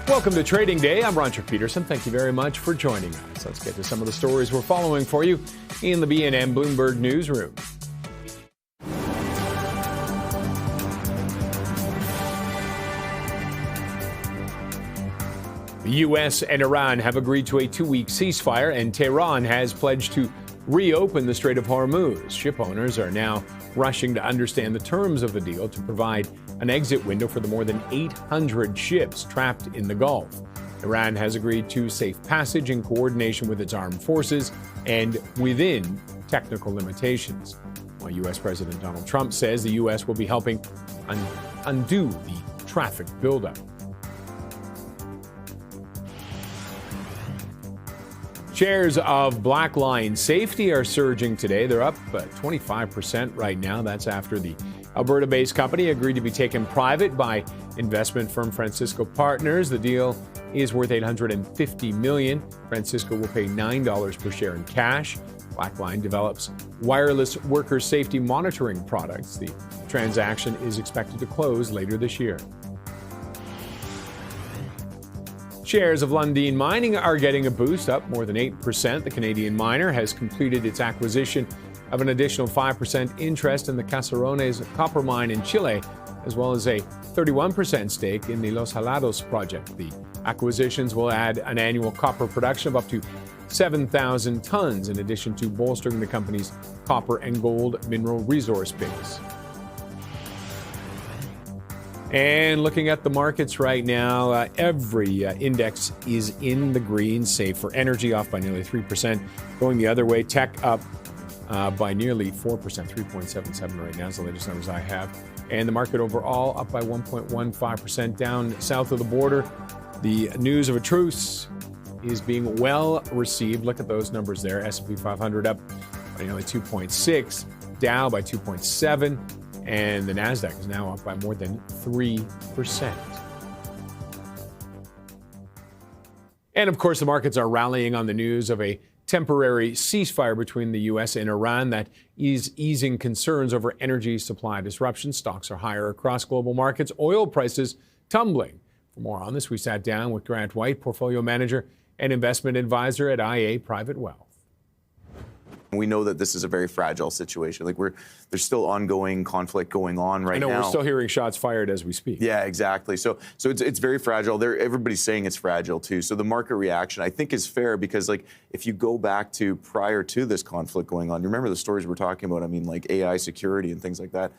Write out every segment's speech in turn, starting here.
Welcome to Trading Day. I'm Roger Peterson. Thank you very much for joining us. Let's get to some of the stories we're following for you in the BNN Bloomberg newsroom. The U.S. and Iran have agreed to a 2-week ceasefire, and Tehran has pledged to reopen the Strait of Hormuz. Ship owners are now rushing to understand the terms of the deal to provide an exit window for the more than 800 ships trapped in the Gulf. Iran has agreed to safe passage in coordination with its armed forces and within technical limitations. While U.S. President Donald Trump says the U.S. will be helping undo the traffic buildup. Shares of Blackline Safety are surging today. They're up 25% right now. That's after the Alberta-based company agreed to be taken private by investment firm Francisco Partners. The deal is worth $850 million. Francisco will pay $9 per share in cash. Blackline develops wireless worker safety monitoring products. The transaction is expected to close later this year. Shares of Lundin Mining are getting a boost, up more than 8%. The Canadian miner has completed its acquisition of an additional 5% interest in the Caserones copper mine in Chile, as well as a 31% stake in the Los Helados project. The acquisitions will add an annual copper production of up to 7,000 tons, in addition to bolstering the company's copper and gold mineral resource base. And looking at the markets right now, every index is in the green, save for energy, off by nearly 3%. Going the other way, tech up by nearly 4%, 3.77 right now is the latest numbers I have. And the market overall up by 1.15%. Down south of the border, the news of a truce is being well received. Look at those numbers there. S&P 500 up by nearly 2.6, Dow by 2.7. And the Nasdaq is now up by more than 3%. And of course, the markets are rallying on the news of a temporary ceasefire between the U.S. and Iran that is easing concerns over energy supply disruption. Stocks are higher across global markets. Oil prices tumbling. For more on this, we sat down with Grant White, portfolio manager and investment advisor at IA Private Wealth. We know that this is a very fragile situation. There's still ongoing conflict going on right now. I know, we're still hearing shots fired as we speak. Yeah, exactly. So it's very fragile. Everybody's saying it's fragile too. So the market reaction, I think, is fair because, if you go back to prior to this conflict going on, you remember the stories we're talking about? I mean, like AI security and things like that.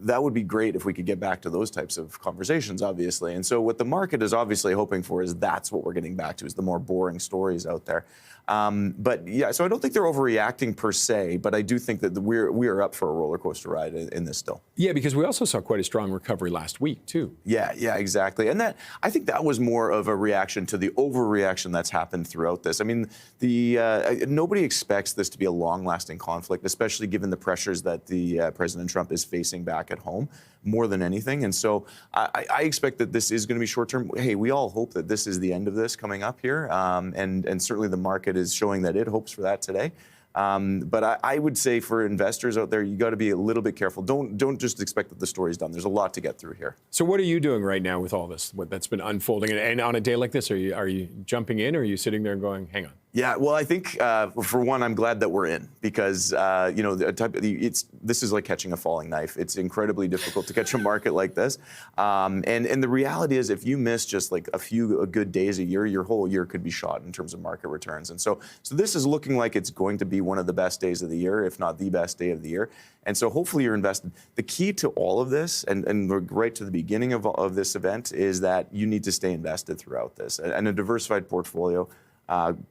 That would be great if we could get back to those types of conversations, obviously. And so what the market is obviously hoping for is that's what we're getting back to, is the more boring stories out there. But yeah, so I don't think they're overreacting per se, but I do think that we are up for a roller coaster ride in this still. Yeah, because we also saw quite a strong recovery last week too. Yeah, exactly. And I think that was more of a reaction to the overreaction that's happened throughout this. I mean, nobody expects this to be a long-lasting conflict, especially given the pressures that the President Trump is facing back at home more than anything. And so I expect that this is going to be short-term. Hey, we all hope that this is the end of this coming up here. And certainly the market is showing that it hopes for that today. But I would say for investors out there, you got to be a little bit careful. Don't just expect that the story's done. There's a lot to get through here. So what are you doing right now with all this, what that's been unfolding? And on a day like this, are you jumping in, or are you sitting there and going, hang on? Yeah, well, I think for one, I'm glad that we're in because this is like catching a falling knife. It's incredibly difficult to catch a market like this, and the reality is, if you miss just like a few good days a year, your whole year could be shot in terms of market returns. And so this is looking like it's going to be one of the best days of the year, if not the best day of the year. And so hopefully you're invested. The key to all of this, and right to the beginning of this event, is that you need to stay invested throughout this, and a diversified portfolio.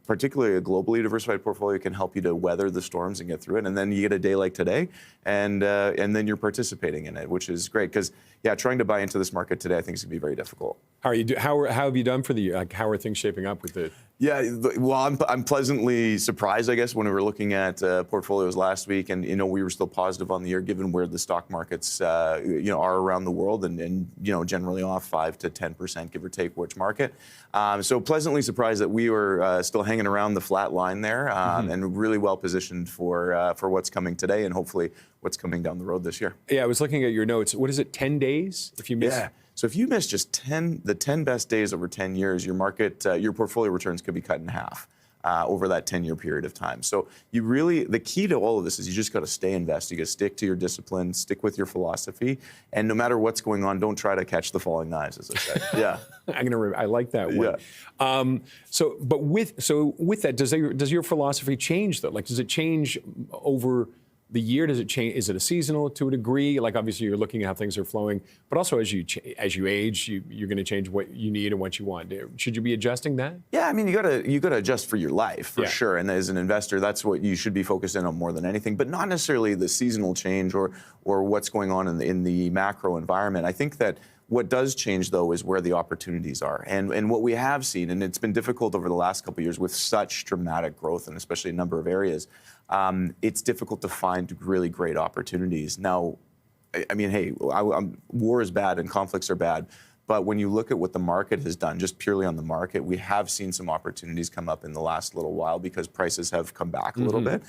Particularly a globally diversified portfolio can help you to weather the storms and get through it. And then you get a day like today, and then you're participating in it, which is great. Because trying to buy into this market today, I think is going to be very difficult. How have you done for the year? How are things shaping up with it? Yeah, well, I'm pleasantly surprised, I guess, when we were looking at portfolios last week, and we were still positive on the year, given where the stock markets are around the world, and generally off 5 to 10%, give or take, which market. So pleasantly surprised that we were are still hanging around the flat line there, and really well positioned for what's coming today and hopefully what's coming down the road this year. Yeah, I was looking at your notes. What is it, 10 days if you miss? Yeah. So if you miss just the 10 best days over 10 years, your portfolio returns could be cut in half over that 10-year period of time. So the key to all of this is you just got to stay invested. You got to stick to your discipline, stick with your philosophy, and no matter what's going on, don't try to catch the falling knives, as I say. Yeah. I like that one. Yeah. So with that, does your philosophy change though? Like, does it change over the year? Does it change? Is it a seasonal to a degree? Like, obviously you're looking at how things are flowing, but also as you age, you're going to change what you need and what you want. Should you be adjusting that? Yeah, I mean, you gotta adjust for your life for sure. And as an investor, that's what you should be focusing on more than anything. But not necessarily the seasonal change or what's going on in the macro environment. I think that what does change, though, is where the opportunities are. And what we have seen, and it's been difficult over the last couple of years with such dramatic growth, and especially a number of areas, it's difficult to find really great opportunities. Now, I mean, hey, war is bad and conflicts are bad. But when you look at what the market has done, just purely on the market, we have seen some opportunities come up in the last little while because prices have come back a little bit.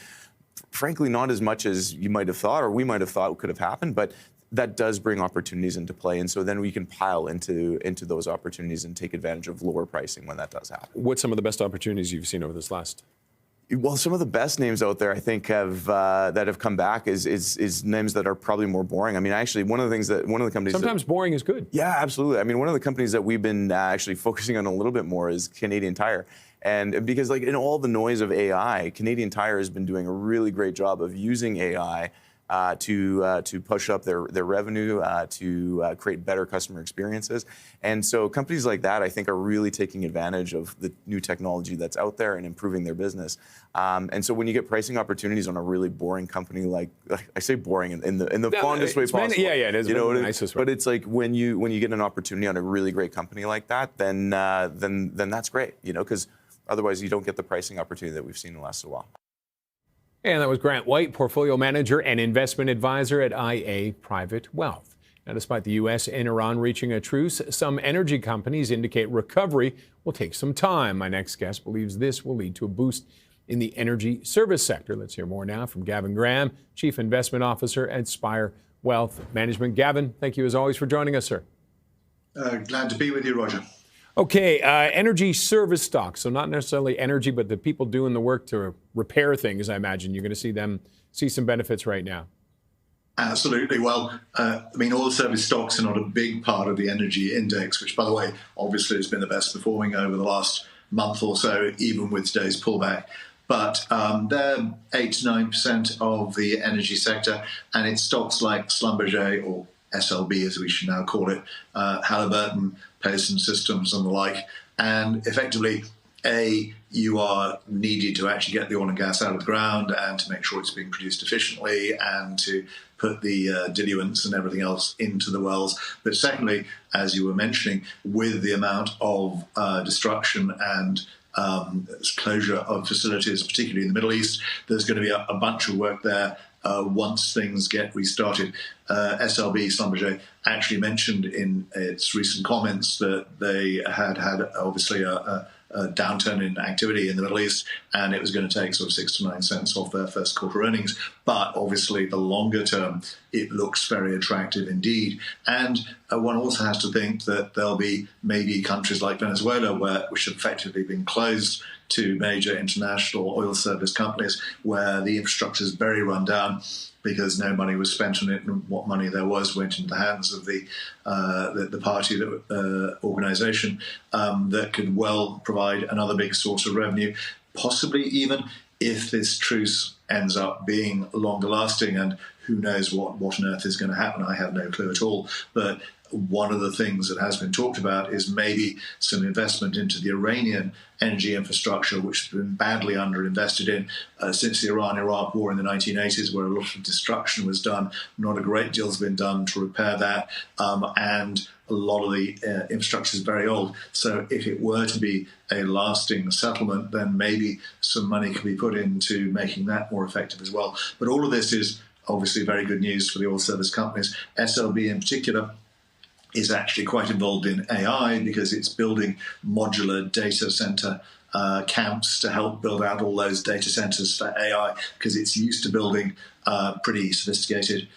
Frankly, not as much as you might have thought or we might have thought could have happened, but that does bring opportunities into play. And so then we can pile into those opportunities and take advantage of lower pricing when that does happen. What's some of the best opportunities you've seen over this last? Well, some of the best names out there, I think, that have come back is names that are probably more boring. I mean, actually, one of the companies. Sometimes boring is good. Yeah, absolutely. I mean, one of the companies that we've been actually focusing on a little bit more is Canadian Tire. And because, like, in all the noise of AI, Canadian Tire has been doing a really great job of using AI to push up their revenue, to create better customer experiences. And so companies like that, I think, are really taking advantage of the new technology that's out there and improving their business. And so when you get pricing opportunities on a really boring company, like I say boring in the fondest way possible. Yeah, it is. You know, the nicest way. But it's like when you get an opportunity on a really great company like that, then that's great, you know, because otherwise you don't get the pricing opportunity that we've seen in the last little while. And that was Grant White, portfolio manager and investment advisor at IA Private Wealth. Now, despite the U.S. and Iran reaching a truce, some energy companies indicate recovery will take some time. My next guest believes this will lead to a boost in the energy service sector. Let's hear more now from Gavin Graham, Chief Investment Officer at Spire Wealth Management. Gavin, thank you as always for joining us, sir. Glad to be with you, Roger. Okay, energy service stocks. So not necessarily energy, but the people doing the work to repair things, I imagine. You're going to see some benefits right now. Absolutely. Well, I mean, oil service stocks are not a big part of the energy index, which, by the way, obviously has been the best performing over the last month or so, even with today's pullback. But they're 8 to 9% of the energy sector, and it's stocks like Schlumberger, or SLB as we should now call it, Halliburton, Pearson Systems and the like. And effectively, you are needed to actually get the oil and gas out of the ground and to make sure it's being produced efficiently and to put the diluents and everything else into the wells. But secondly, as you were mentioning, with the amount of destruction and closure of facilities, particularly in the Middle East, there's going to be a bunch of work there once things get restarted. SLB, Schlumberger, actually mentioned in its recent comments that they had obviously a downturn in activity in the Middle East, and it was going to take sort of 6 to 9 cents off their first quarter earnings. But obviously, the longer term, it looks very attractive indeed. And one also has to think that there'll be maybe countries like Venezuela, which have effectively been closed to major international oil service companies, where the infrastructure is very run down because no money was spent on it, and what money there was went into the hands of the party organization that could well provide another big source of revenue, possibly even if this truce ends up being longer lasting. And who knows what on earth is going to happen? I have no clue at all. But one of the things that has been talked about is maybe some investment into the Iranian energy infrastructure, which has been badly underinvested in since the Iran-Iraq war in the 1980s, where a lot of destruction was done. Not a great deal has been done to repair that, and a lot of the infrastructure is very old. So if it were to be a lasting settlement, then maybe some money could be put into making that more effective as well. But all of this is obviously very good news for the oil service companies. SLB in particular is actually quite involved in AI because it's building modular data center camps to help build out all those data centers for AI, because it's used to building pretty sophisticated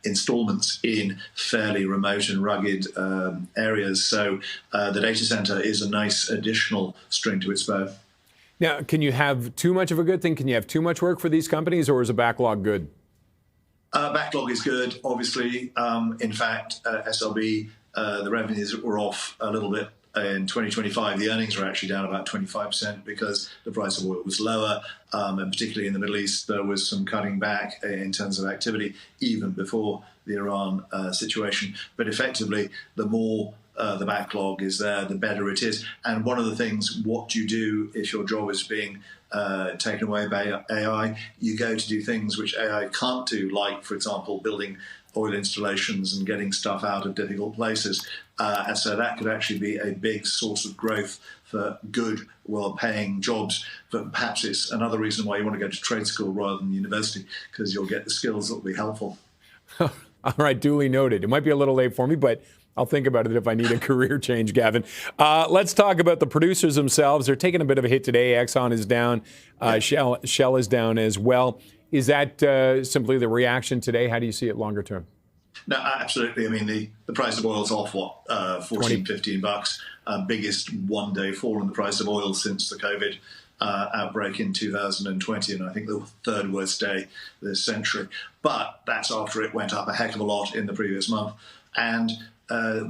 installments in fairly remote and rugged areas. So the data center is a nice additional string to its bow. Now, can you have too much of a good thing? Can you have too much work for these companies, or is a backlog good? Backlog is good, obviously. In fact, SLB, the revenues were off a little bit in 2025. The earnings were actually down about 25% because the price of oil was lower, and particularly in the Middle East, there was some cutting back in terms of activity even before the Iran situation. But effectively, the more the backlog is there, the better it is. And one of the things, what you do if your job is being taken away by AI, you go to do things which AI can't do, like, for example, building oil installations and getting stuff out of difficult places. And so that could actually be a big source of growth for good, well-paying jobs. But perhaps it's another reason why you want to go to trade school rather than university, because you'll get the skills that will be helpful. All right, duly noted. It might be a little late for me, but I'll think about it if I need a career change, Gavin. Let's talk about the producers themselves. They're taking a bit of a hit today. Exxon is down. Shell is down as well. Is that simply the reaction today? How do you see it longer term? No, absolutely. I mean, the price of oil is off, $14, $15. Biggest one-day fall in the price of oil since the COVID outbreak in 2020, and I think the third worst day this century. But that's after it went up a heck of a lot in the previous month. And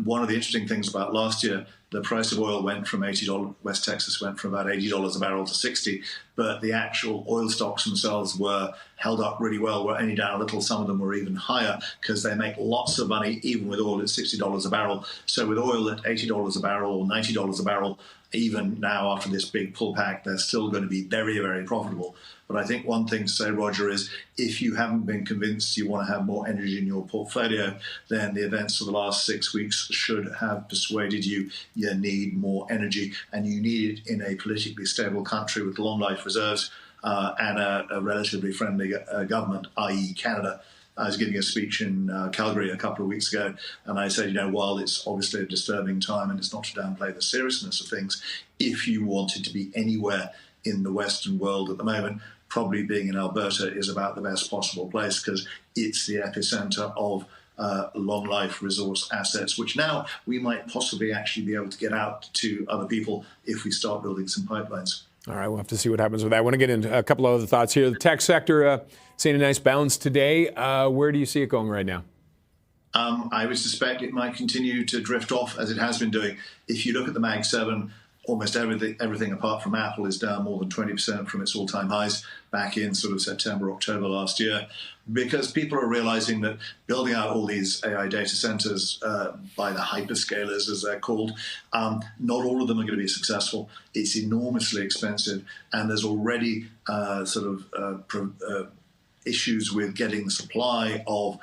one of the interesting things about last year, the price of oil went from $80, West Texas went from about $80 a barrel to $60, but the actual oil stocks themselves were held up really well, were only down a little. Some of them were even higher because they make lots of money even with oil at $60 a barrel. So with oil at $80 a barrel or $90 a barrel, even now after this big pullback, they're still going to be very, very profitable. But I think one thing to say, Roger, is if you haven't been convinced you want to have more energy in your portfolio, then the events of the last 6 weeks should have persuaded you you need more energy, and you need it in a politically stable country with long life reserves and a relatively friendly government, i.e. Canada. I was giving a speech in Calgary a couple of weeks ago, and I said, while it's obviously a disturbing time and it's not to downplay the seriousness of things, if you wanted to be anywhere in the Western world at the moment, probably being in Alberta is about the best possible place, because it's the epicenter of long life resource assets, which now we might possibly actually be able to get out to other people if we start building some pipelines. All right, we'll have to see what happens with that. I want to get into a couple of other thoughts here. The tech sector seeing a nice bounce today. Where do you see it going right now? I would suspect it might continue to drift off as it has been doing. If you look at the Mag 7, almost everything apart from Apple is down more than 20% from its all-time highs back in sort of September, October last year, because people are realizing that building out all these AI data centers by the hyperscalers, as they're called, not all of them are going to be successful. It's enormously expensive, and there's already issues with getting the supply of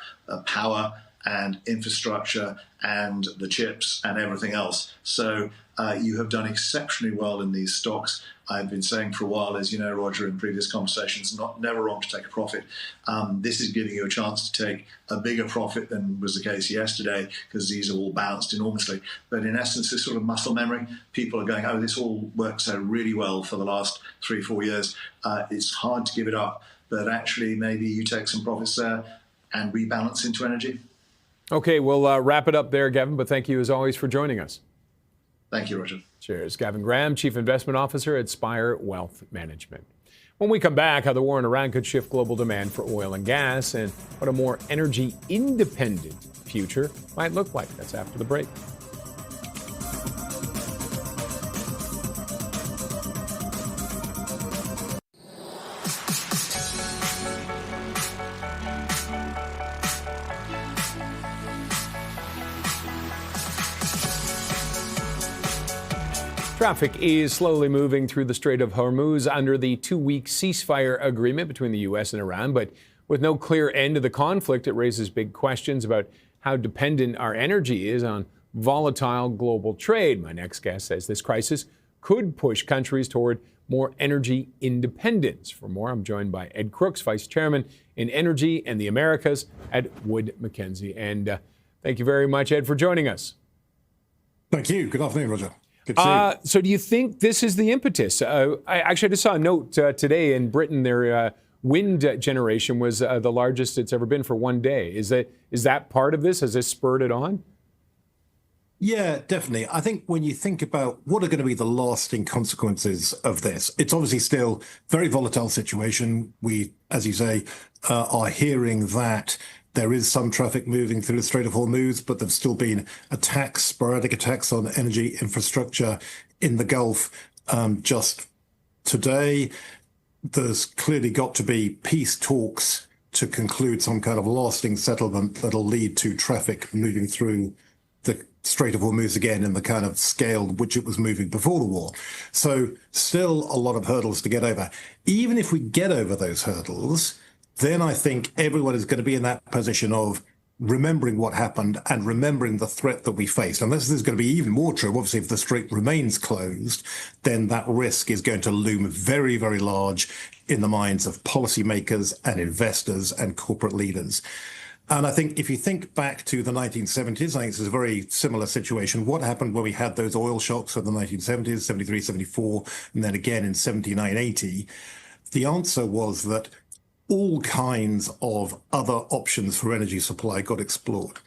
power and infrastructure and the chips and everything else. So you have done exceptionally well in these stocks. I've been saying for a while, as you know, Roger, in previous conversations, never wrong to take a profit. This is giving you a chance to take a bigger profit than was the case yesterday, because these have all bounced enormously. But in essence, this sort of muscle memory, people are going, oh, this all worked so really well for the last 3-4 years. It's hard to give it up, but actually maybe you take some profits there and rebalance into energy. Okay, we'll wrap it up there, Gavin, but thank you as always for joining us. Thank you, Roger. Cheers. Gavin Graham, Chief Investment Officer at Spire Wealth Management. When we come back, how the war in Iran could shift global demand for oil and gas and what a more energy independent future might look like. That's after the break. Traffic is slowly moving through the Strait of Hormuz under the 2-week ceasefire agreement between the U.S. and Iran. But with no clear end to the conflict, it raises big questions about how dependent our energy is on volatile global trade. My next guest says this crisis could push countries toward more energy independence. For more, I'm joined by Ed Crooks, Vice Chairman in Energy and the Americas at Wood Mackenzie. And thank you very much, Ed, for joining us. Thank you. Good afternoon, Roger. Good to see you. So do you think this is the impetus? I just saw a note today in Britain, their wind generation was the largest it's ever been for one day. Is that part of this? Has this spurred it on? Yeah, definitely. I think when you think about what are going to be the lasting consequences of this, it's obviously still very volatile situation. We, as you say, are hearing that there is some traffic moving through the Strait of Hormuz, but there's still been attacks, sporadic attacks on energy infrastructure in the Gulf just today. There's clearly got to be peace talks to conclude some kind of lasting settlement that'll lead to traffic moving through the Strait of Hormuz again in the kind of scale which it was moving before the war. So still a lot of hurdles to get over. Even if we get over those hurdles, then I think everyone is going to be in that position of remembering what happened and remembering the threat that we faced. And this is going to be even more true. Obviously, if the strait remains closed, then that risk is going to loom very, very large in the minds of policymakers and investors and corporate leaders. And I think if you think back to the 1970s, I think this is a very similar situation. What happened when we had those oil shocks of the 1970s, 73, 74, and then again in 79, 80? The answer was that all kinds of other options for energy supply got explored.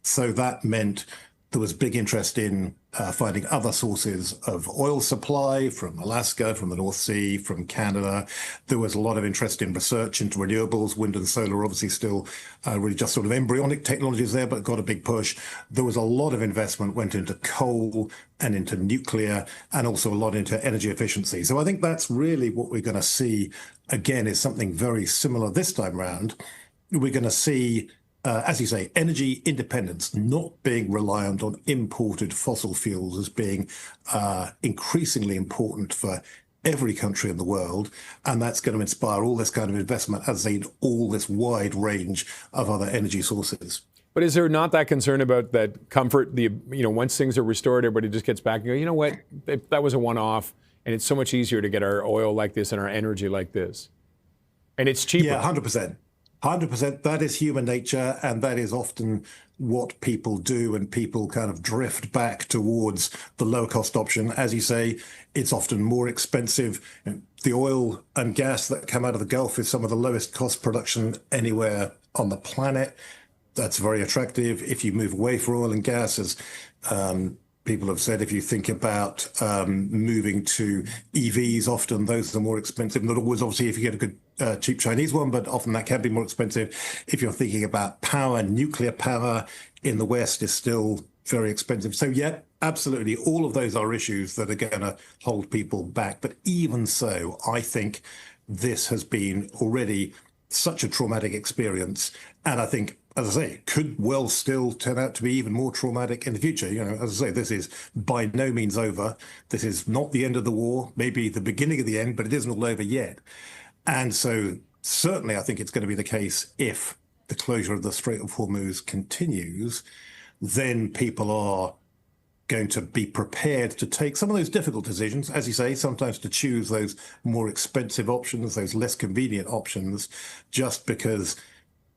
So that meant there was big interest in finding other sources of oil supply from Alaska, from the North Sea, from Canada. There was a lot of interest in research into renewables. Wind and solar obviously still really just sort of embryonic technologies there, but got a big push. There was a lot of investment went into coal and into nuclear and also a lot into energy efficiency. So I think that's really what we're going to see again is something very similar this time round. We're going to see as you say, energy independence, not being reliant on imported fossil fuels as being increasingly important for every country in the world. And that's going to inspire all this kind of investment, as I say, all this wide range of other energy sources. But is there not that concern about that comfort? Once things are restored, everybody just gets back and go, you know what, that was a one-off, and it's so much easier to get our oil like this and our energy like this. And it's cheaper. Yeah, 100%. 100%. That is human nature, and that is often what people do, and people kind of drift back towards the lower cost option. As you say, it's often more expensive. The oil and gas that come out of the Gulf is some of the lowest cost production anywhere on the planet. That's very attractive. If you move away from oil and gas, as people have said, if you think about moving to EVs, often those are more expensive. Not always, obviously, if you get a good cheap Chinese one, but often that can be more expensive. If you're thinking about power, nuclear power in the West is still very expensive. So yeah, absolutely, all of those are issues that are going to hold people back. But even so, I think this has been already such a traumatic experience. And I think, as I say, could well still turn out to be even more traumatic in the future. As I say, this is by no means over. This is not the end of the war, maybe the beginning of the end, but it isn't all over yet. And so certainly I think it's going to be the case if the closure of the Strait of Hormuz continues, then people are going to be prepared to take some of those difficult decisions, as you say, sometimes to choose those more expensive options, those less convenient options, just because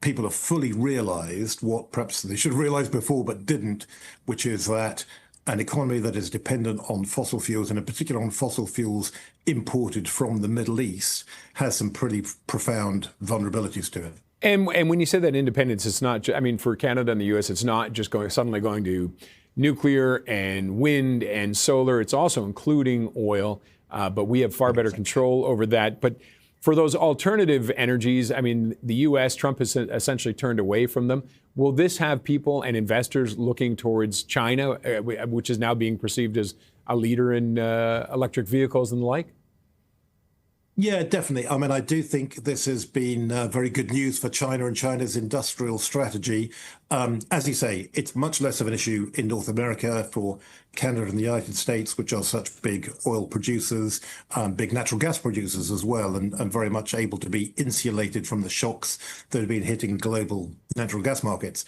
people have fully realized what perhaps they should have realized before but didn't, which is that an economy that is dependent on fossil fuels, and in particular on fossil fuels imported from the Middle East, has some pretty profound vulnerabilities to it. And when you say that independence, it's not, for Canada and the U.S., it's not just suddenly going to nuclear and wind and solar. It's also including oil, but we have far better control over that. But for those alternative energies, the U.S., Trump has essentially turned away from them. Will this have people and investors looking towards China, which is now being perceived as a leader in electric vehicles and the like? Yeah, definitely. I do think this has been very good news for China and China's industrial strategy. As you say, it's much less of an issue in North America for Canada and the United States, which are such big oil producers, big natural gas producers as well, and very much able to be insulated from the shocks that have been hitting global natural gas markets.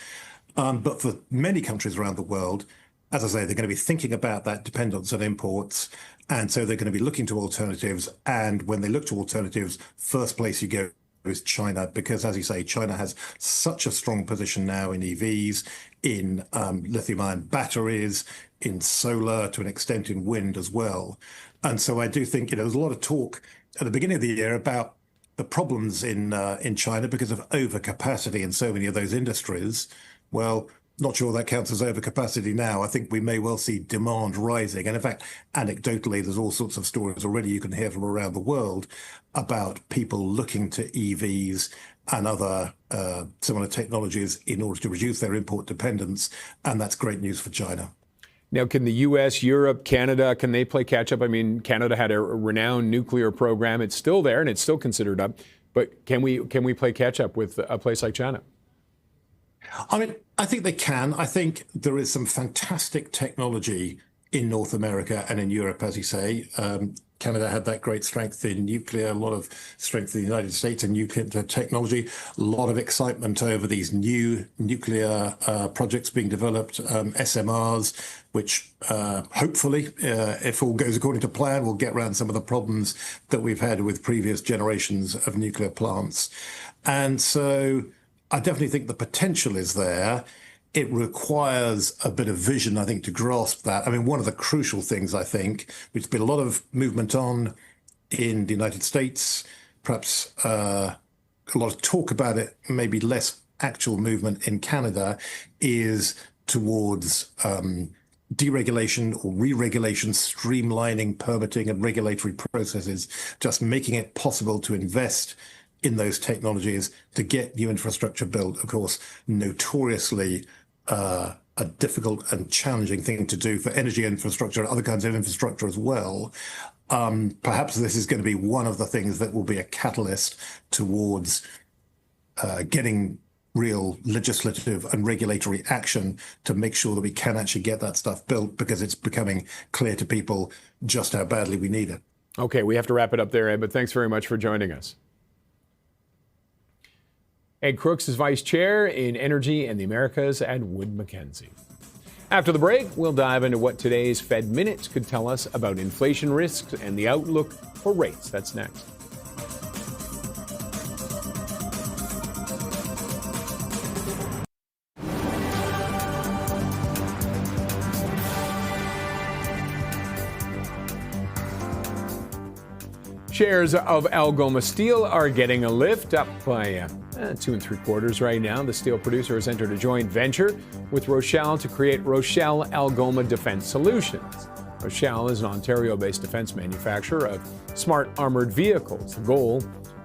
But for many countries around the world, as I say, they're going to be thinking about that dependence on imports. And so they're going to be looking to alternatives. And when they look to alternatives, first place you go is China, because, as you say, China has such a strong position now in EVs, in lithium-ion batteries, in solar, to an extent in wind as well. And so I do think, there's a lot of talk at the beginning of the year about the problems in China because of overcapacity in so many of those industries. Well, not sure that counts as overcapacity now. I think we may well see demand rising. And in fact, anecdotally, there's all sorts of stories already you can hear from around the world about people looking to EVs and other similar technologies in order to reduce their import dependence. And that's great news for China. Now, can the U.S., Europe, Canada, can they play catch up? I mean, Canada had a renowned nuclear program. It's still there and it's still considered up. But can we play catch up with a place like China? I mean, I think they can. I think there is some fantastic technology in North America and in Europe, as you say. Canada had that great strength in nuclear, a lot of strength in the United States in nuclear technology, a lot of excitement over these new nuclear projects being developed, SMRs, which hopefully, if all goes according to plan, will get around some of the problems that we've had with previous generations of nuclear plants. And so I definitely think the potential is there. It requires a bit of vision, I think, to grasp that. I mean, one of the crucial things, I think, which has been a lot of movement on in the United States, perhaps a lot of talk about it, maybe less actual movement in Canada, is towards deregulation or re-regulation, streamlining permitting and regulatory processes, just making it possible to invest in those technologies to get new infrastructure built. Of course, notoriously a difficult and challenging thing to do for energy infrastructure and other kinds of infrastructure as well. Perhaps this is going to be one of the things that will be a catalyst towards getting real legislative and regulatory action to make sure that we can actually get that stuff built, because it's becoming clear to people just how badly we need it. Okay, we have to wrap it up there, Ed, but thanks very much for joining us. Ed Crooks is Vice Chair in Energy and the Americas at Wood Mackenzie. After the break, we'll dive into what today's Fed minutes could tell us about inflation risks and the outlook for rates. That's next. Shares of Algoma Steel are getting a lift, up by 2 3/4 right now. The steel producer has entered a joint venture with Rochelle to create Rochelle Algoma Defense Solutions. Rochelle is an Ontario-based defense manufacturer of smart armored vehicles. The goal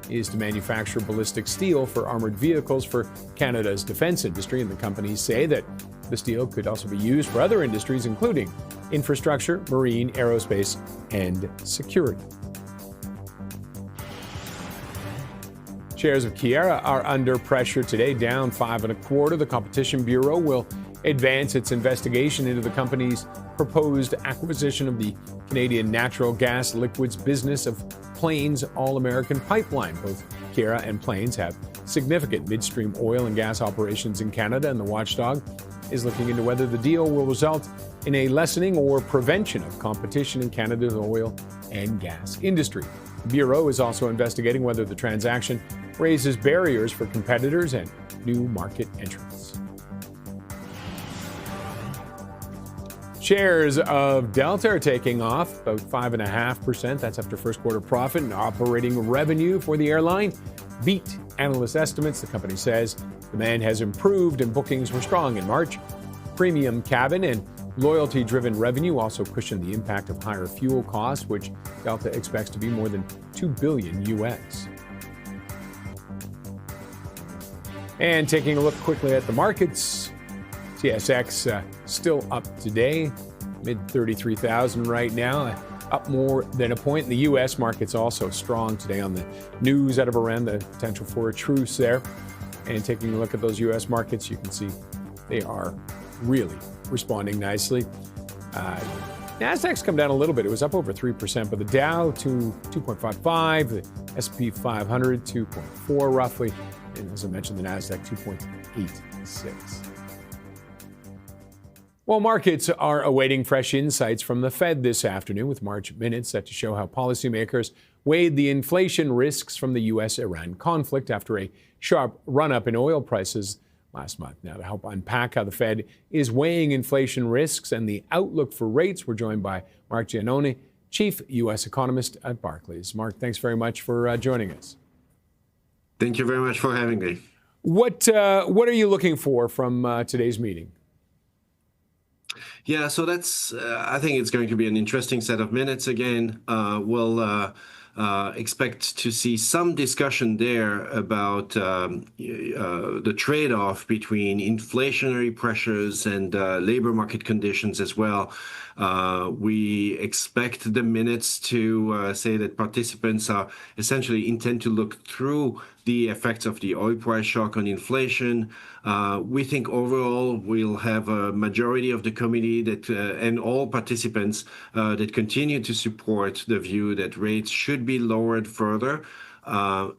is to manufacture ballistic steel for armored vehicles for Canada's defense industry, and the companies say that the steel could also be used for other industries, including infrastructure, marine, aerospace, and security. Shares of Keyera are under pressure today, down 5 1/4. The Competition Bureau will advance its investigation into the company's proposed acquisition of the Canadian natural gas liquids business of Plains All-American Pipeline. Both Keyera and Plains have significant midstream oil and gas operations in Canada, and the watchdog is looking into whether the deal will result in a lessening or prevention of competition in Canada's oil and gas industry. The Bureau is also investigating whether the transaction raises barriers for competitors and new market entrants. Shares of Delta are taking off about 5.5%. That's after first quarter profit and operating revenue for the airline beat analyst estimates. The company says demand has improved and bookings were strong in March. Premium cabin and loyalty-driven revenue also cushioned the impact of higher fuel costs, which Delta expects to be more than $2 billion US. And taking a look quickly at the markets, TSX still up today, mid 33,000 right now, up more than a point. The U.S. market's also strong today on the news out of Iran, the potential for a truce there. And taking a look at those U.S. markets, you can see they are really responding nicely. NASDAQ's come down a little bit. It was up over 3%, but the Dow to 2.55, the S&P 500 2.4 roughly, and as I mentioned, the NASDAQ 2.86. Well, markets are awaiting fresh insights from the Fed this afternoon, with March minutes set to show how policymakers weighed the inflation risks from the U.S.-Iran conflict after a sharp run-up in oil prices last month. Now, to help unpack how the Fed is weighing inflation risks and the outlook for rates, we're joined by Mark Giannone, Chief U.S. Economist at Barclays. Mark, thanks very much for joining us. Thank you very much for having me. What are you looking for from today's meeting? Yeah, so that's, I think it's going to be an interesting set of minutes again. We'll expect to see some discussion there about the trade-off between inflationary pressures and labor market conditions as well. We expect the minutes to say that participants are essentially intend to look through the effects of the oil price shock on inflation. We think overall we'll have a majority of the committee that and all participants that continue to support the view that rates should be lowered further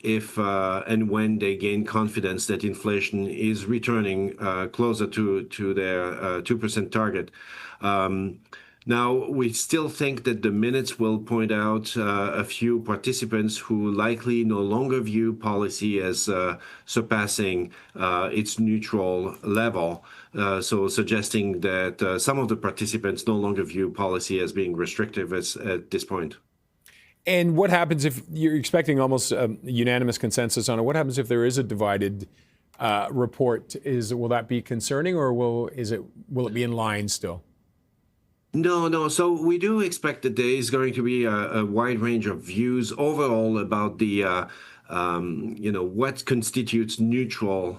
if and when they gain confidence that inflation is returning closer to their 2% target. Now, we still think that the minutes will point out a few participants who likely no longer view policy as surpassing its neutral level, so suggesting that some of the participants no longer view policy as being restrictive at this point. And what happens if you're expecting almost a unanimous consensus on it? What happens if there is a divided report? Will that be concerning, or will it be in line still? No. So we do expect that there is going to be a wide range of views overall about the, what constitutes neutral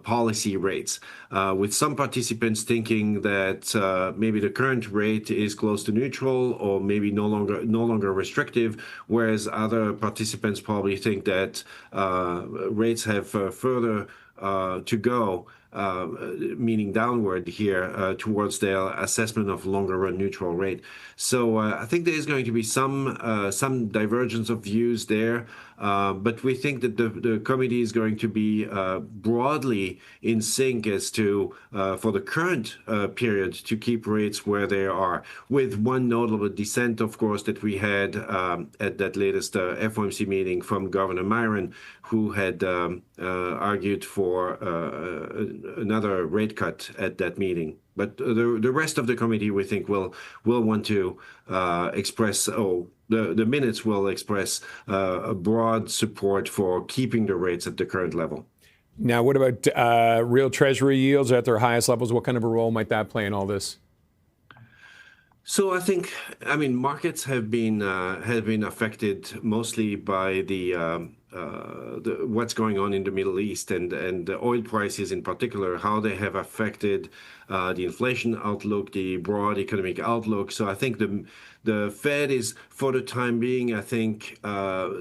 policy rates, with some participants thinking that maybe the current rate is close to neutral or maybe no longer restrictive, whereas other participants probably think that rates have further to go. Meaning downward here towards their assessment of longer run neutral rate. So I think there is going to be some divergence of views there, but we think that the committee is going to be broadly in sync as to for the current period to keep rates where they are, with one notable dissent, of course, that we had at that latest FOMC meeting from Governor Myron, who had argued for another rate cut at that meeting. But the rest of the committee, we think, will want to express, the minutes will express a broad support for keeping the rates at the current level. Now, what about real Treasury yields at their highest levels? What kind of a role might that play in all this? So I mean, markets have been affected mostly by the what's going on in the Middle East and the oil prices in particular, how they have affected the inflation outlook, the broad economic outlook. So I think the Fed is, for the time being, I think,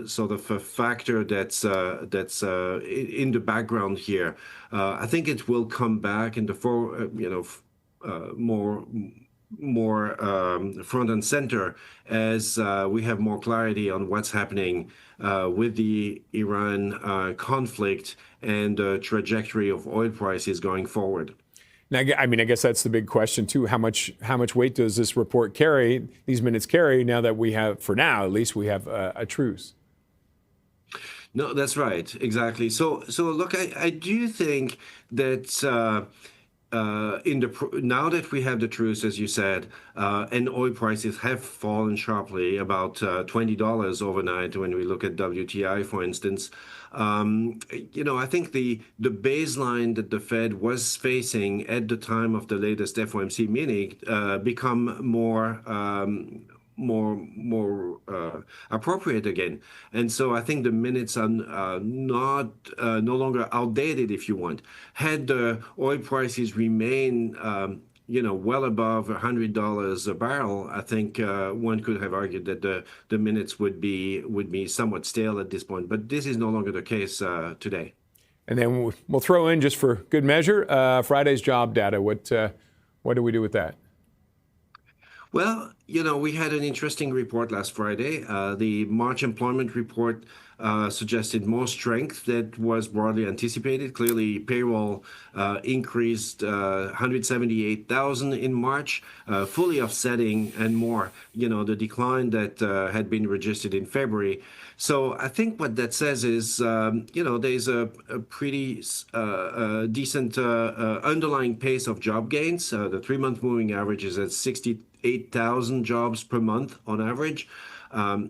sort of a factor that's in the background here. I think it will come back in the more front and center as we have more clarity on what's happening with the Iran conflict and the trajectory of oil prices going forward. Now, I mean, I guess that's the big question too. How much weight does this report carry? These minutes carry now that we have, for now at least, we have a truce. No, that's right, exactly. So look, I do think that. Now that we have the truce, as you said, and oil prices have fallen sharply, about $20 overnight when we look at WTI, for instance, I think the baseline that the Fed was facing at the time of the latest FOMC meeting become more appropriate again. And so I think the minutes are no longer outdated, if you want. Had the oil prices remain well above $100 a barrel, I think one could have argued that the minutes would be somewhat stale at this point. But this is no longer the case today. And then we'll throw in, just for good measure, Friday's job data. What do we do with that? Well, we had an interesting report last Friday. The March employment report suggested more strength that was broadly anticipated. Clearly, payroll increased 178,000 in March, fully offsetting and more, the decline that had been registered in February. So I think what that says is, there's a pretty decent underlying pace of job gains. The 3-month moving average is at 68,000 jobs per month on average.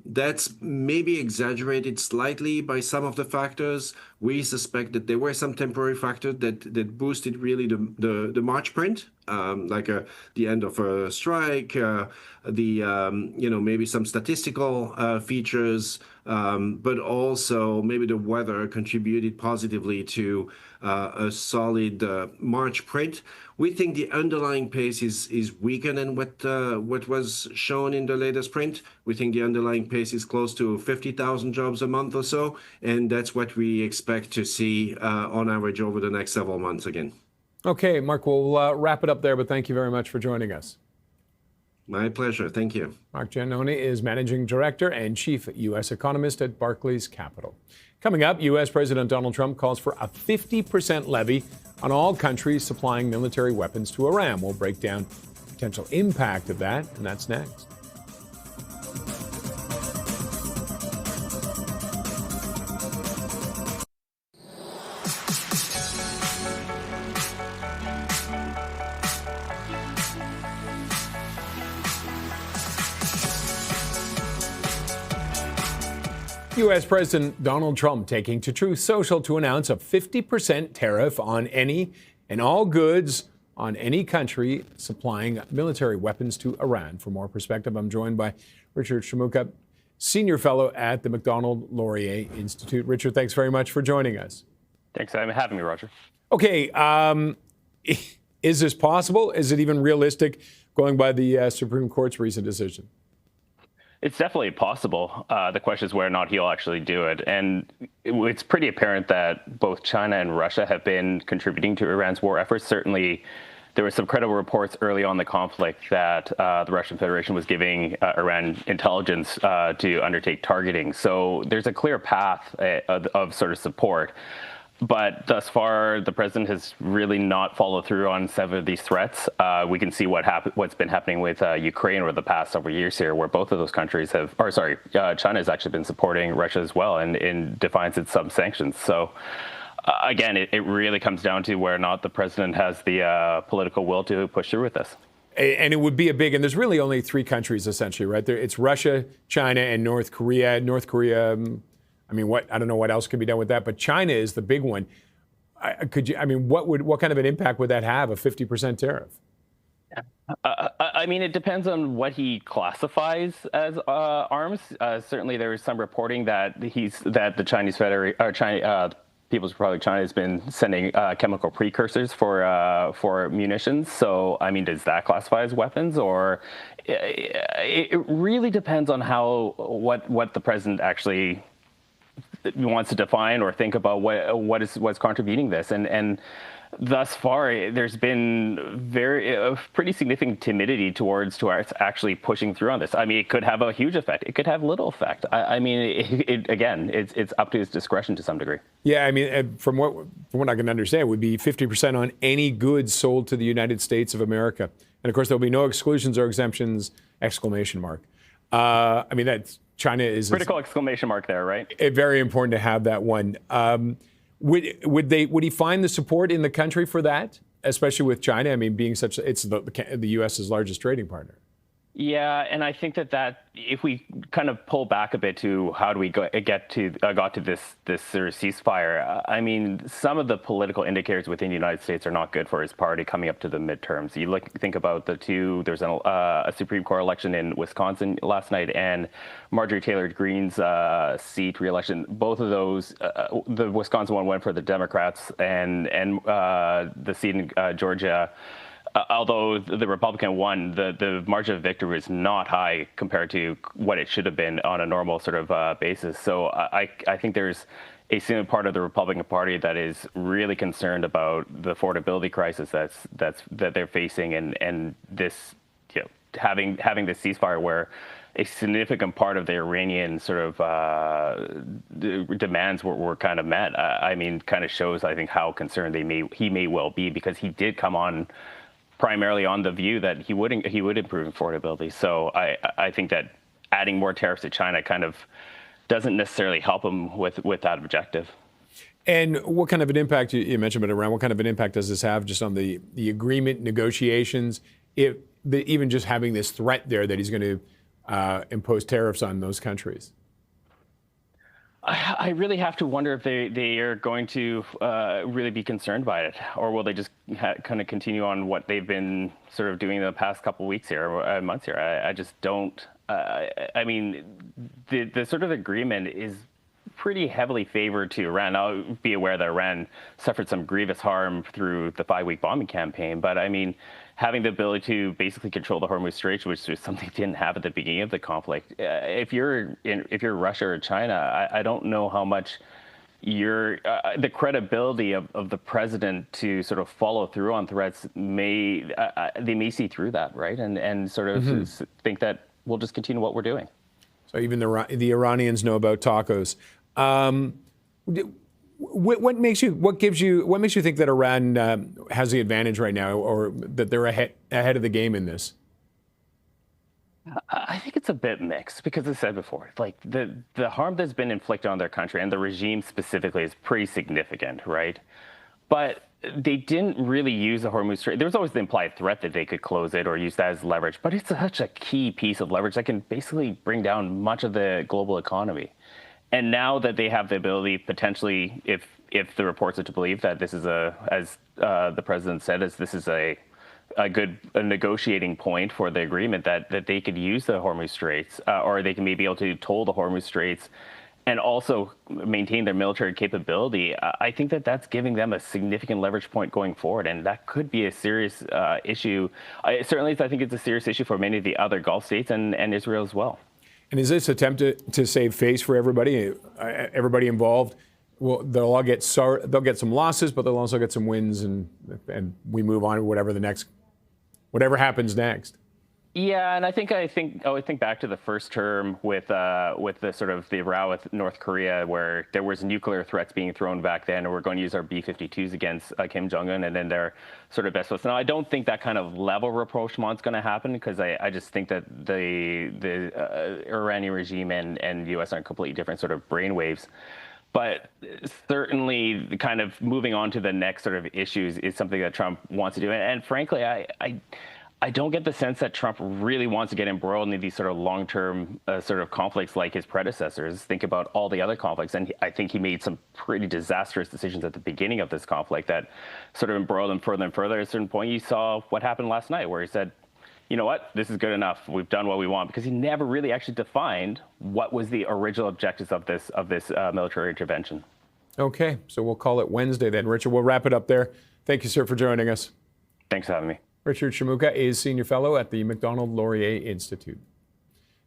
That's maybe exaggerated slightly by some of the factors. We suspect that there were some temporary factors that boosted really the March print, like the end of a strike, maybe some statistical features, but also maybe the weather contributed positively to a solid March print. We think the underlying pace is weaker than what was shown in the latest print. We think the underlying pace is close to 50,000 jobs a month or so, and that's what we expect to see on average over the next several months again. Okay, Mark, we'll wrap it up there, but thank you very much for joining us. My pleasure. Thank you. Mark Giannone is Managing Director and Chief U.S. Economist at Barclays Capital. Coming up, U.S. President Donald Trump calls for a 50% levy on all countries supplying military weapons to Iran. We'll break down the potential impact of that, and that's next. U.S. President Donald Trump taking to Truth Social to announce a 50% tariff on any and all goods on any country supplying military weapons to Iran. For more perspective, I'm joined by Richard Shmuka, Senior Fellow at the Macdonald-Laurier Institute. Richard, thanks very much for joining us. Thanks for having me, Roger. Okay, is this possible? Is it even realistic going by the Supreme Court's recent decision? It's definitely possible. The question is whether or not he'll actually do it. And it's pretty apparent that both China and Russia have been contributing to Iran's war efforts. Certainly, there were some credible reports early on in the conflict that the Russian Federation was giving Iran intelligence to undertake targeting. So there's a clear path of sort of support. But thus far, the president has really not followed through on several of these threats. We can see what's been happening with Ukraine over the past several years here, where both of those countries China has actually been supporting Russia as well in defiance of some sanctions. So again, it really comes down to whether or not the president has the political will to push through with this. And it would be and there's really only 3 countries essentially, right? It's Russia, China, and North Korea. North Korea, I don't know what else could be done with that, but China is the big one. What kind of an impact would that have, a 50% tariff? It depends on what he classifies as arms. Certainly, there is some reporting that the Chinese People's Republic of China has been sending chemical precursors for munitions. So, does that classify as weapons, or it really depends on what the president actually wants to define or think about what's contributing this, and thus far there's been pretty significant timidity towards actually pushing through on this. It could have a huge effect. It could have little effect. It's up to his discretion to some degree. Yeah, from what I can understand, it would be 50% on any goods sold to the United States of America, and of course there'll be no exclusions or exemptions! ! That's China is critical exclamation mark there, right? Very important to have that one. Would he find the support in the country for that, especially with China? Being it's the U.S.'s largest trading partner. Yeah, and I think that if we kind of pull back a bit to how do we got to this sort of ceasefire, some of the political indicators within the United States are not good for his party coming up to the midterms. You think about there's a Supreme Court election in Wisconsin last night, and Marjorie Taylor Greene's seat re-election. Both of those, the Wisconsin one went for the Democrats, and the seat in Georgia. Although the Republican won, the margin of victory was not high compared to what it should have been on a normal sort of basis. So I think there's a certain part of the Republican Party that is really concerned about the affordability crisis that they're facing, and this having the ceasefire where a significant part of the Iranian sort of demands were kind of met, I mean, kind of shows, I think, how concerned he may well be, because he did come on primarily on the view that he would improve affordability. So I think that adding more tariffs to China kind of doesn't necessarily help him with that objective. And what kind of an impact, you mentioned it around, what kind of an impact does this have just on the agreement negotiations, even just having this threat there that he's going to impose tariffs on those countries? I really have to wonder if they are going to really be concerned by it, or will they just kind of continue on what they've been sort of doing the past couple of weeks here, or months here. I just don't. I mean, the sort of agreement is pretty heavily favored to Iran. Now, be aware that Iran suffered some grievous harm through the 5-week bombing campaign, but I mean, having the ability to basically control the Hormuz Strait, which was something they didn't have at the beginning of the conflict. If you're Russia or China, I don't know how much the credibility of the president to sort of follow through on threats they may see through that, right? And sort of think that we'll just continue what we're doing. So even the Iranians know about tacos. What makes you think that Iran has the advantage right now, or that they're ahead of the game in this? I think it's a bit mixed, because as I said before, like the harm that's been inflicted on their country and the regime specifically is pretty significant, right? But they didn't really use the Hormuz Strait. There was always the implied threat that they could close it or use that as leverage, but it's such a key piece of leverage that can basically bring down much of the global economy. And now that they have the ability, potentially, if the reports are to believe, that this is as the president said, this is a good negotiating point for the agreement, that they could use the Hormuz Straits, or they can maybe be able to toll the Hormuz Straits and also maintain their military capability. I think that that's giving them a significant leverage point going forward, and that could be a serious issue. Certainly, I think it's a serious issue for many of the other Gulf states and Israel as well. And is this attempt to save face for everybody involved? Well, they'll get some losses, but they'll also get some wins, and we move on to whatever happens next. Yeah, and I think back to the first term with the sort of the row with North Korea, where there was nuclear threats being thrown back then, and we're going to use our B-52s against Kim Jong-un, and then their sort of best foot. Now, I don't think that kind of level rapprochement is going to happen, because I just think that the Iranian regime and U.S. are completely different sort of brainwaves. But certainly, kind of moving on to the next sort of issues is something that Trump wants to do, and frankly, I don't get the sense that Trump really wants to get embroiled in these sort of long-term sort of conflicts like his predecessors. Think about all the other conflicts, and I think he made some pretty disastrous decisions at the beginning of this conflict that sort of embroiled him further and further. At a certain point, you saw what happened last night, where he said, you know what, this is good enough. We've done what we want, because he never really actually defined what was the original objectives of this military intervention. Okay, so we'll call it Wednesday then. Richard, we'll wrap it up there. Thank you, sir, for joining us. Thanks for having me. Richard Shamuka is Senior Fellow at the Macdonald-Laurier Institute.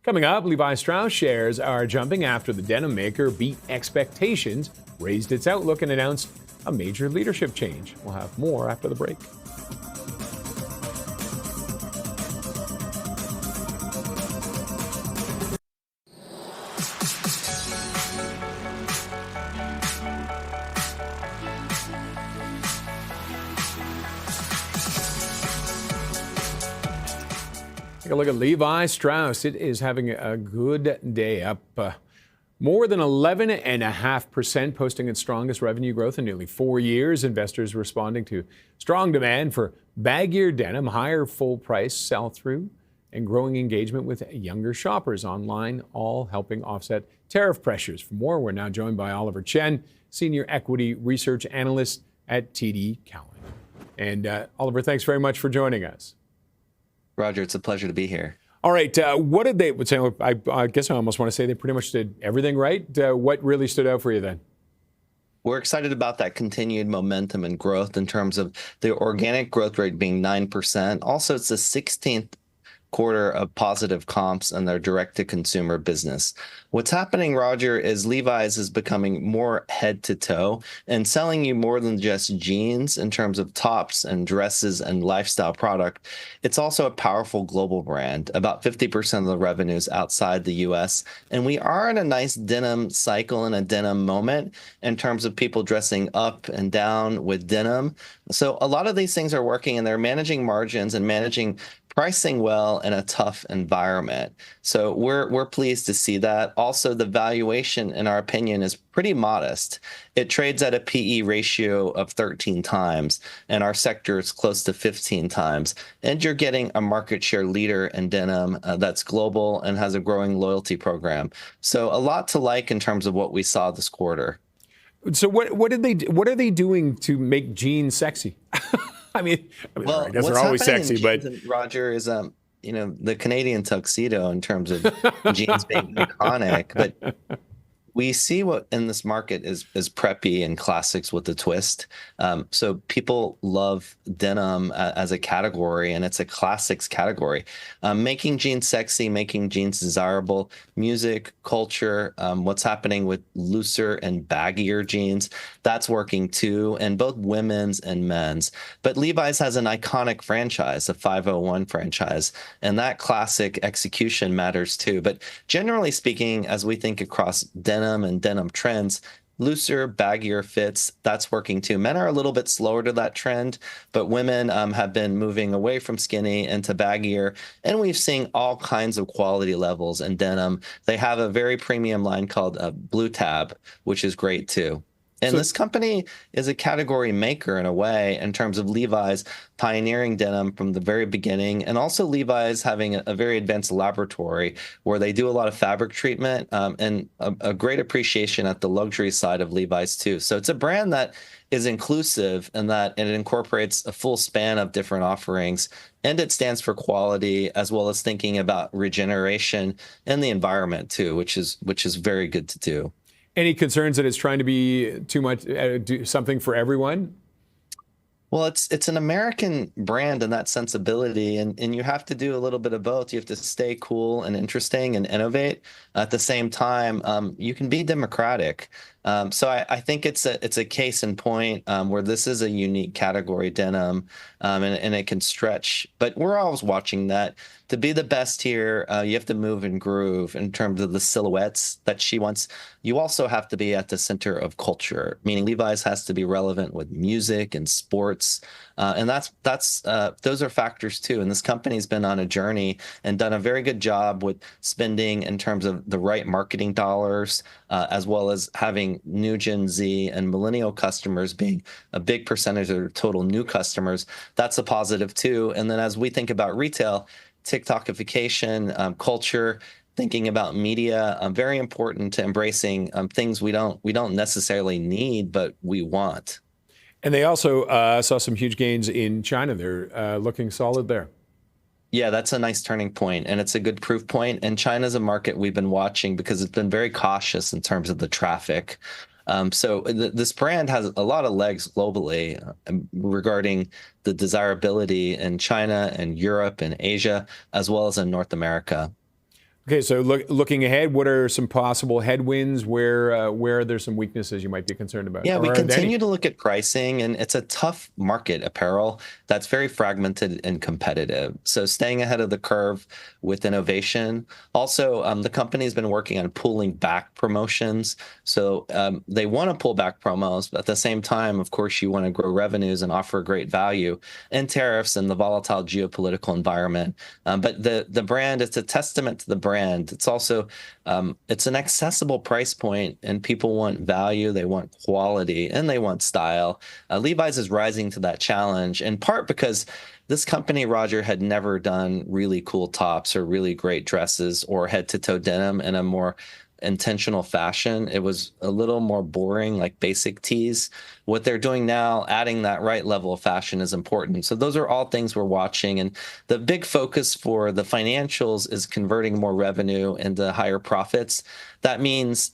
Coming up, Levi Strauss shares are jumping after the denim maker beat expectations, raised its outlook, and announced a major leadership change. We'll have more after the break. Take a look at Levi Strauss. It is having a good day, up more than 11.5%, posting its strongest revenue growth in nearly 4 years. Investors responding to strong demand for baggier denim, higher full price sell-through, and growing engagement with younger shoppers online, all helping offset tariff pressures. For more, we're now joined by Oliver Chen, Senior Equity Research Analyst at TD Cowen. And Oliver, thanks very much for joining us. Roger, it's a pleasure to be here. All right. What did they say? I guess I almost want to say they pretty much did everything right. What really stood out for you then? We're excited about that continued momentum and growth in terms of the organic growth rate being 9%. Also, it's the 16th quarter of positive comps in their direct-to-consumer business. What's happening, Roger, is Levi's is becoming more head to toe and selling you more than just jeans in terms of tops and dresses and lifestyle product. It's also a powerful global brand. About 50% of the revenues outside the US. And we are in a nice denim cycle and a denim moment in terms of people dressing up and down with denim. So a lot of these things are working, and they're managing margins and managing pricing well in a tough environment. So we're pleased to see that. Also, the valuation, in our opinion, is pretty modest. It trades at a PE ratio of 13 times, and our sector is close to 15 times. And you're getting a market share leader in denim that's global and has a growing loyalty program. So a lot to like in terms of what we saw this quarter. So what are they doing to make jeans sexy? I mean, Well, I guess what's they're always happening sexy, in but jeans, Roger, is the Canadian tuxedo in terms of jeans being iconic, but we see what in this market is preppy and classics with a twist. So people love denim as a category, and it's a classics category. Making jeans sexy, making jeans desirable, music, culture, what's happening with looser and baggier jeans, that's working too, and both women's and men's. But Levi's has an iconic franchise, a 501 franchise, and that classic execution matters too. But generally speaking, as we think across denim and denim trends, looser, baggier fits, that's working too. Men are a little bit slower to that trend, but women have been moving away from skinny into baggier, and we've seen all kinds of quality levels in denim. They have a very premium line called Blue Tab, which is great too. And this company is a category maker in a way, in terms of Levi's pioneering denim from the very beginning, and also Levi's having a very advanced laboratory where they do a lot of fabric treatment, and a great appreciation at the luxury side of Levi's too. So it's a brand that is inclusive in that it incorporates a full span of different offerings, and it stands for quality as well as thinking about regeneration and the environment too, which is very good to do. any concerns that it's trying to be too much, do something for everyone? Well, it's an American brand in that sensibility, and you have to do a little bit of both. You have to stay cool and interesting and innovate. At the same time, you can be democratic. So I think it's a case in point where this is a unique category, denim, and it can stretch. But we're always watching that. To be the best here, you have to move and groove in terms of the silhouettes that she wants. You also have to be at the center of culture, meaning Levi's has to be relevant with music and sports. And those are factors too. And this company's been on a journey and done a very good job with spending in terms of the right marketing dollars, as well as having new Gen Z and millennial customers being a big percentage of their total new customers. That's a positive too. And then as we think about retail, TikTokification, culture, thinking about media, very important to embracing things we don't necessarily need, but we want. And they also saw some huge gains in China. They're looking solid there. Yeah, that's a nice turning point, and it's a good proof point. And China's a market we've been watching because it's been very cautious in terms of the traffic. So this brand has a lot of legs globally regarding the desirability in China and Europe and Asia, as well as in North America. Okay, so looking ahead, what are some possible headwinds? Where are there some weaknesses you might be concerned about? Yeah, we continue to look at pricing, and it's a tough market, apparel, that's very fragmented and competitive. So staying ahead of the curve with innovation. Also, the company's been working on pulling back promotions. So they want to pull back promos, but at the same time, of course, you want to grow revenues and offer great value, and tariffs and the volatile geopolitical environment. But the brand, it's a testament to the brand. It's also it's an accessible price point, and people want value, they want quality, and they want style. Levi's is rising to that challenge, in part because this company, Roger, had never done really cool tops or really great dresses or head-to-toe denim in a more intentional fashion. It was a little more boring, like basic tees. What they're doing now, adding that right level of fashion, is important. So those are all things we're watching. And the big focus for the financials is converting more revenue into higher profits. That means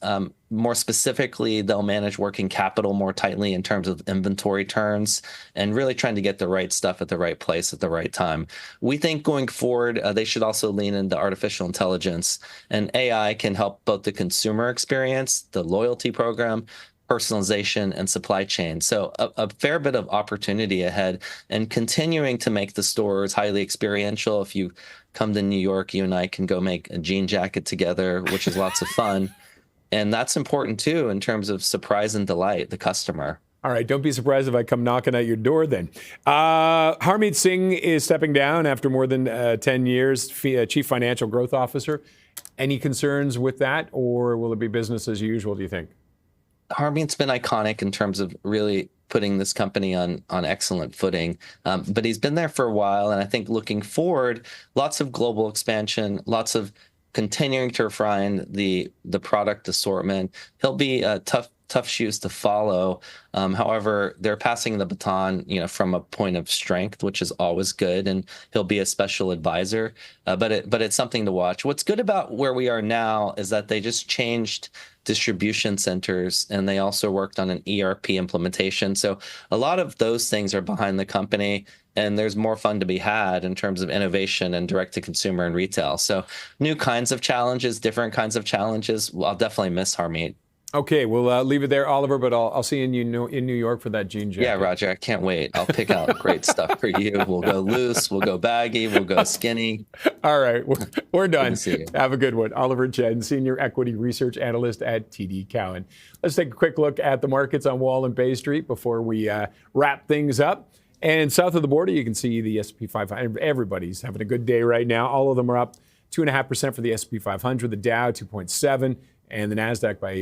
more specifically, they'll manage working capital more tightly in terms of inventory turns and really trying to get the right stuff at the right place at the right time. We think going forward, they should also lean into artificial intelligence, and AI can help both the consumer experience, the loyalty program, personalization, and supply chain. So a fair bit of opportunity ahead, and continuing to make the stores highly experiential. If you come to New York, you and I can go make a jean jacket together, which is lots of fun. And that's important too in terms of surprise and delight the customer. All right, don't be surprised if I come knocking at your door then. Harmeet Singh is stepping down after more than 10 years, Chief Financial Growth Officer. Any concerns with that, or will it be business as usual, do you think? Harmeet's been iconic in terms of really putting this company on excellent footing. But he's been there for a while, and I think looking forward, lots of global expansion, lots of continuing to refine the product assortment. He'll be tough shoes to follow. However, they're passing the baton, from a point of strength, which is always good, and he'll be a special advisor. But it's something to watch. What's good about where we are now is that they just changed distribution centers, and they also worked on an ERP implementation. So a lot of those things are behind the company, and there's more fun to be had in terms of innovation and direct to consumer and retail. So new kinds of challenges, different kinds of challenges. Well, I'll definitely miss Harmeet. Okay, we'll leave it there, Oliver, but I'll see you in New York for that jean jacket. Yeah, Roger, I can't wait. I'll pick out great stuff for you. We'll go loose, we'll go baggy, we'll go skinny. All right, we're done. Good to see you. Have a good one. Oliver Chen, Senior Equity Research Analyst at TD Cowen. Let's take a quick look at the markets on Wall and Bay Street before we wrap things up. And south of the border, you can see the S&P 500. Everybody's having a good day right now. All of them are up 2.5% for the S&P 500, the Dow 2.7%. And the NASDAQ by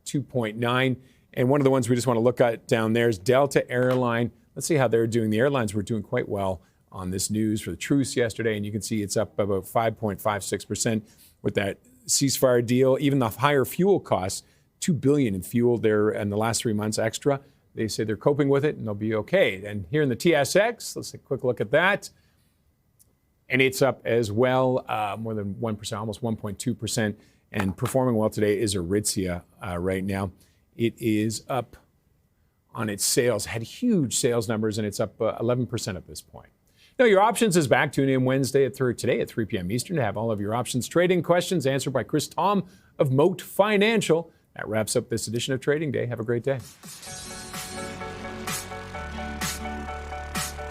2.9. And one of the ones we just want to look at down there is Delta Airline. Let's see how they're doing. The airlines were doing quite well on this news for the truce yesterday, and you can see it's up about 5.56% with that ceasefire deal. Even the higher fuel costs, $2 billion in fuel there in the last 3 months extra. They say they're coping with it, and they'll be okay. And here in the TSX, let's take a quick look at that. And it's up as well, more than 1%, almost 1.2%. And performing well today is Aritzia right now. It is up on its sales, had huge sales numbers, and it's up 11% at this point. Now, your options is back. Tune in today at 3 p.m. Eastern to have all of your options trading questions answered by Chris Tom of Moat Financial. That wraps up this edition of Trading Day. Have a great day.